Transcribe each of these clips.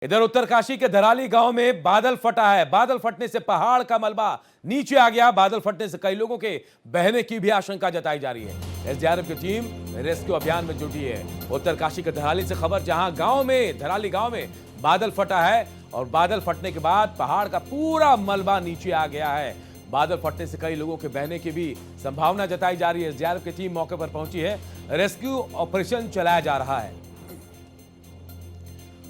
इधर उत्तरकाशी के धराली गांव में बादल फटा है। बादल फटने से पहाड़ का मलबा नीचे आ गया। बादल फटने से कई लोगों के बहने की भी आशंका जताई जा रही है। एसडीआरएफ की टीम रेस्क्यू अभियान में जुटी है। उत्तरकाशी के धराली से खबर, जहां धराली गांव में बादल फटा है और बादल फटने के बाद पहाड़ का पूरा मलबा नीचे आ गया है। बादल फटने से कई लोगों के बहने की भी संभावना जताई जा रही है। एसडीआरएफ की टीम मौके पर पहुंची है। रेस्क्यू ऑपरेशन चलाया जा रहा है।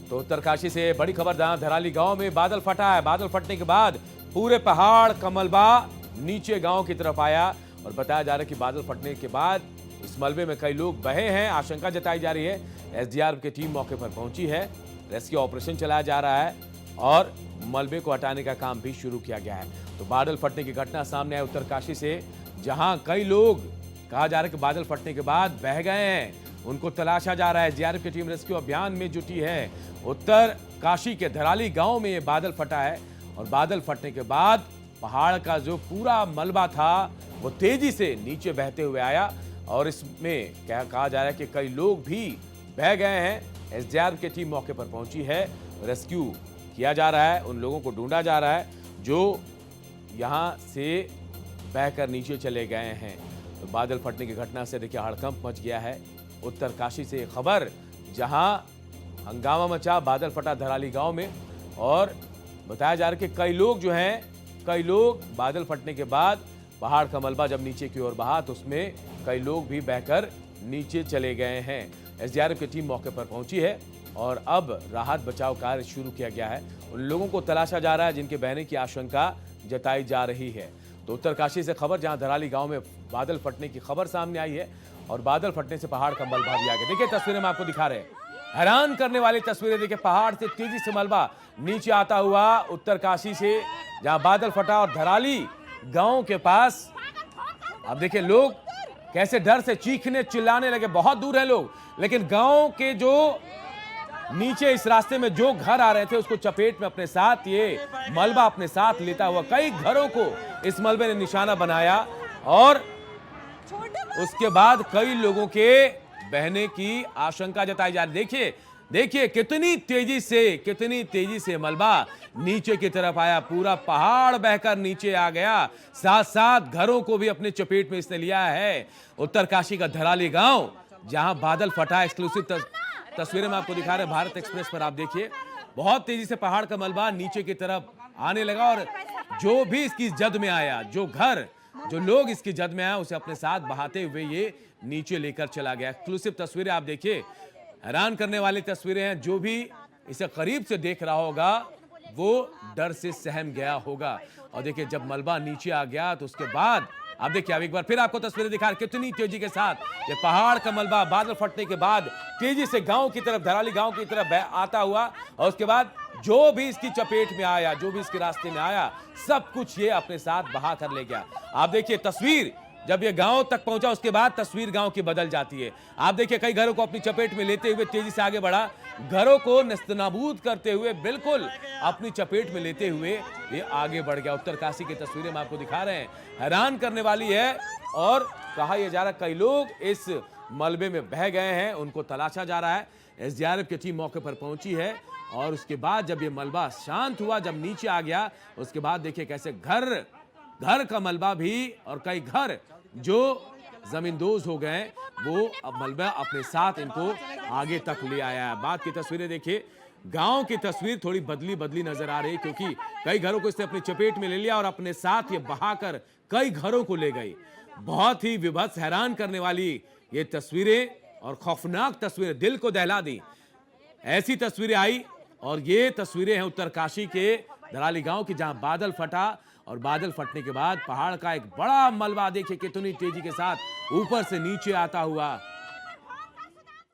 तो उत्तरकाशी से बड़ी खबर, जहां धराली गांव में बादल फटा है। बादल फटने के बाद पूरे पहाड़ का मलबा नीचे गांव की तरफ आया और बताया जा रहा है कि बादल फटने के बाद इस मलबे में कई लोग बहे हैं। आशंका जताई जा रही है। एसडीआरएफ की टीम मौके पर पहुंची है। रेस्क्यू ऑपरेशन चलाया जा रहा है और मलबे को हटाने का काम भी शुरू किया गया है। तो बादल फटने की घटना सामने आई उत्तरकाशी से, जहां कई लोग कहा जा रहा है कि बादल फटने के बाद बह गए हैं। उनको तलाशा जा रहा है। एसडीआरएफ की टीम रेस्क्यू अभियान में जुटी है। उत्तरकाशी के धराली गांव में ये बादल फटा है और बादल फटने के बाद पहाड़ का जो पूरा मलबा था वो तेजी से नीचे बहते हुए आया और इसमें क्या कहा जा रहा है कि कई लोग भी बह गए हैं। एसडीआरएफ की टीम मौके पर पहुंची है। रेस्क्यू किया जा रहा है। उन लोगों को ढूंढा जा रहा है जो यहां से बहकर नीचे चले गए हैं। तो बादल फटने की घटना से देखिए हड़कंप मच गया है। उत्तरकाशी से खबर, जहां हंगामा मचा, बादल फटा धराली गांव में और बताया जा रहा है कि कई लोग बादल फटने के बाद पहाड़ का मलबा जब नीचे की ओर बहा तो उसमें कई लोग भी बहकर नीचे चले गए हैं। एसडीआरएफ की टीम मौके पर पहुंची है और अब राहत बचाव कार्य शुरू किया गया है। उन लोगों को तलाशा जा रहा है जिनके बहने की आशंका जताई जा रही है। तो उत्तरकाशी से खबर, जहां धराली गांव में बादल फटने की खबर सामने आई है और बादल फटने से पहाड़ का मलबा भी आ गया। देखिए तस्वीरें में आपको दिखा रहे हैं, हैरान करने वाली तस्वीरें। देखिए पहाड़ से तेजी से मलबा नीचे आता हुआ उत्तरकाशी से, जहां बादल फटा और धराली गांव के पास अब देखिए लोग कैसे डर से चीखने चिल्लाने लगे। बहुत दूर है लोग, लेकिन गांव के जो नीचे इस रास्ते में जो घर आ रहे थे उसको चपेट में अपने साथ ये मलबा अपने साथ लेता हुआ कई घरों को इस मलबे ने निशाना बनाया और उसके बाद कई लोगों के बहने की आशंका जताई जा रही। देखिए कितनी तेजी से मलबा नीचे की तरफ आया। पूरा पहाड़ बहकर नीचे आ गया, साथ साथ घरों को भी अपने चपेट में इसने लिया है। उत्तरकाशी का धराली गांव, जहां बादल फटा। एक्सक्लूसिव तस्वीरें में आपको दिखा रहे हैं भारत एक्सप्रेस पर। आप देखिए बहुत तेजी से पहाड़ का मलबा नीचे की तरफ आने लगा और जो भी इसकी जद में आया, जो लोग इसकी जद में आया, उसे अपने साथ बहाते हुए ये नीचे लेकर चला गया। एक्सक्लूसिव तस्वीरें आप देखिए, हैरान करने वाली तस्वीरें हैं। जो भी इसे करीब से देख रहा होगा वो डर से सहम गया होगा। और देखिए जब मलबा नीचे आ गया तो उसके बाद आप देखिए, अब एक बार फिर आपको तस्वीरें दिखा, कितनी तेजी के साथ ये पहाड़ का मलबा बादल फटने के बाद तेजी से गांव की तरफ, धराली गांव की तरफ आता हुआ और उसके बाद जो भी इसकी चपेट में आया, जो भी इसके रास्ते में आया, सब कुछ ये अपने साथ बहा कर ले गया। आप देखिए तस्वीर, जब ये गांव तक पहुंचा उसके बाद तस्वीर गांव की बदल जाती है। आप देखिए कई घरों को अपनी चपेट में लेते हुए तेजी से आगे बढ़ा, घरों को नस्तनाबूद करते हुए, बिल्कुल अपनी चपेट में लेते हुए ये आगे बढ़ गया। उत्तरकाशी की तस्वीरें मैं आपको दिखा रहे हैं, हैरान करने वाली है। और कहा यह जा रहा है कई लोग इस मलबे में बह गए हैं, उनको तलाशा जा रहा है। एसडीआरएफ की टीम मौके पर पहुंची है और उसके बाद जब ये मलबा शांत हुआ, जब नीचे आ गया, उसके बाद देखिए कैसे घर का मलबा भी और कई घर जो जमींदोज हो गए वो अब मलबा अपने साथ इनको आगे तक ले आया है। बाद की तस्वीरें देखिए, गांव की तस्वीर थोड़ी बदली नजर आ रही है, क्योंकि कई घरों को इसने अपनी चपेट में ले लिया और अपने साथ ये बहाकर कई घरों को ले गई। बहुत ही विभत्स, हैरान करने वाली ये तस्वीरें और खौफनाक तस्वीरें, दिल को दहला दी। ऐसी तस्वीरें आई और ये तस्वीरें हैं उत्तरकाशी के धराली गांव की, जहां बादल फटा और बादल फटने के बाद पहाड़ का एक बड़ा मलबा देखिए कितनी तेजी के साथ ऊपर से नीचे आता हुआ